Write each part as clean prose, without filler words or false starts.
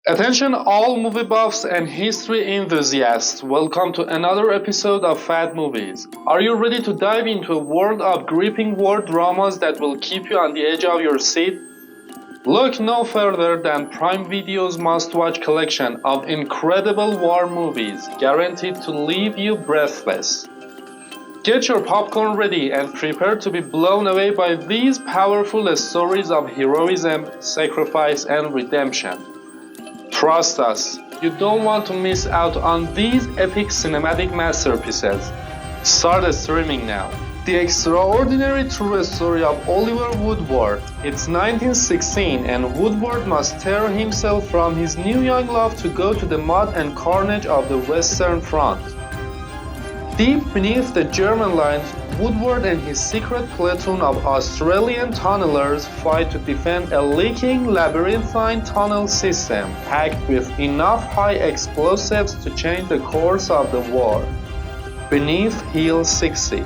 Attention all movie buffs and history enthusiasts, welcome to another episode of Fad Movies. Are you ready to dive into a world of gripping war dramas that will keep you on the edge of your seat? Look no further than Prime Video's must-watch collection of incredible war movies, guaranteed to leave you breathless. Get your popcorn ready and prepare to be blown away by these powerful stories of heroism, sacrifice, and redemption. Trust us, you don't want to miss out on these epic cinematic masterpieces. Start streaming now. The extraordinary true story of Oliver Woodward. It's 1916 and Woodward must tear himself from his new young love to go to the mud and carnage of the Western Front. Deep beneath the German lines, Woodward and his secret platoon of Australian tunnelers fight to defend a leaking labyrinthine tunnel system packed with enough high explosives to change the course of the war. Beneath Hill 60.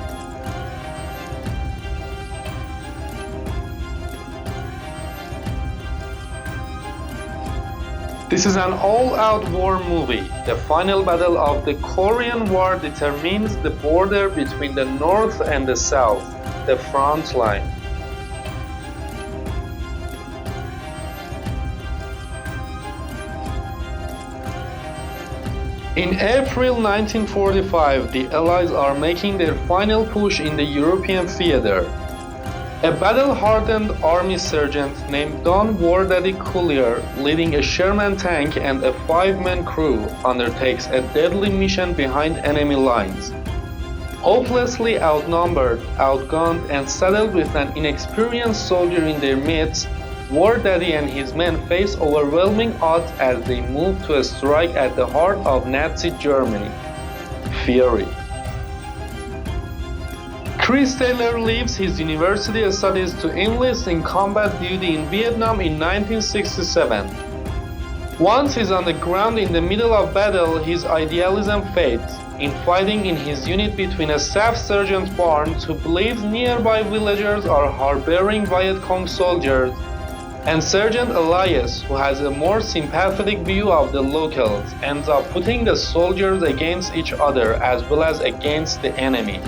This is an all-out war movie. The final battle of the Korean War determines the border between the North and the South, the front line. In April 1945, the Allies are making their final push in the European theater. A battle-hardened army sergeant named Don War Daddy Collier, leading a Sherman tank and a 5-man crew, undertakes a deadly mission behind enemy lines. Hopelessly outnumbered, outgunned, and saddled with an inexperienced soldier in their midst, War Daddy and his men face overwhelming odds as they move to a strike at the heart of Nazi Germany: Fury. Chris Taylor leaves his university studies to enlist in combat duty in Vietnam in 1967. Once he's on the ground in the middle of battle, his idealism fades. In fighting in his unit between a Staff Sergeant Barnes, who believes nearby villagers are harboring Viet Cong soldiers, and Sergeant Elias, who has a more sympathetic view of the locals, ends up putting the soldiers against each other as well as against the enemy.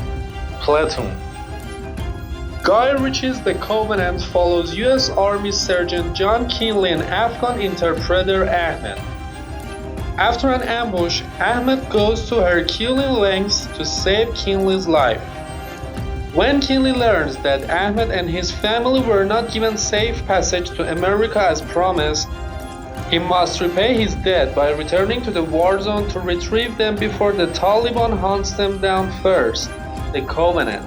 Platoon. Guy Ritchie's The Covenant follows U.S. Army Sergeant John Kinley and Afghan interpreter Ahmed. After an ambush, Ahmed goes to Herculean lengths to save Kinley's life. When Kinley learns that Ahmed and his family were not given safe passage to America as promised, he must repay his debt by returning to the war zone to retrieve them before the Taliban hunts them down first. The Covenant.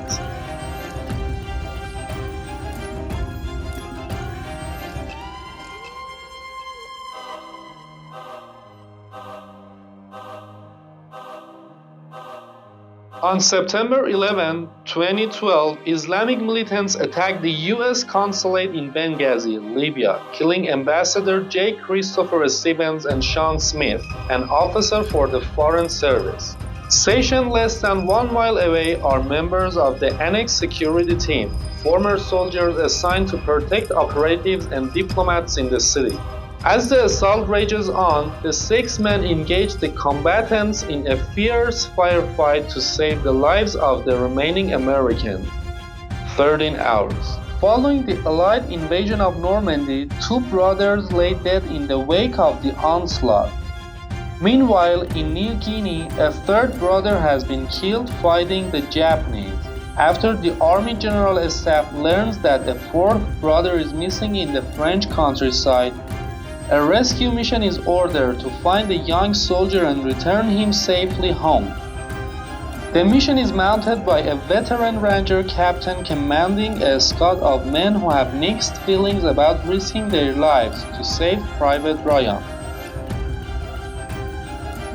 On September 11, 2012, Islamic militants attacked the U.S. consulate in Benghazi, Libya, killing Ambassador J. Christopher Stevens and Sean Smith, an officer for the Foreign Service. Stationed less than 1 mile away are members of the Annex Security Team, former soldiers assigned to protect operatives and diplomats in the city. As the assault rages on, the 6 men engage the combatants in a fierce firefight to save the lives of the remaining Americans. 13 hours. Following the Allied invasion of Normandy, 2 brothers lay dead in the wake of the onslaught. Meanwhile, in New Guinea, a 3rd brother has been killed fighting the Japanese. After the Army General Staff learns that a 4th brother is missing in the French countryside, a rescue mission is ordered to find the young soldier and return him safely home. The mission is mounted by a veteran ranger captain commanding a squad of men who have mixed feelings about risking their lives to save Private Ryan.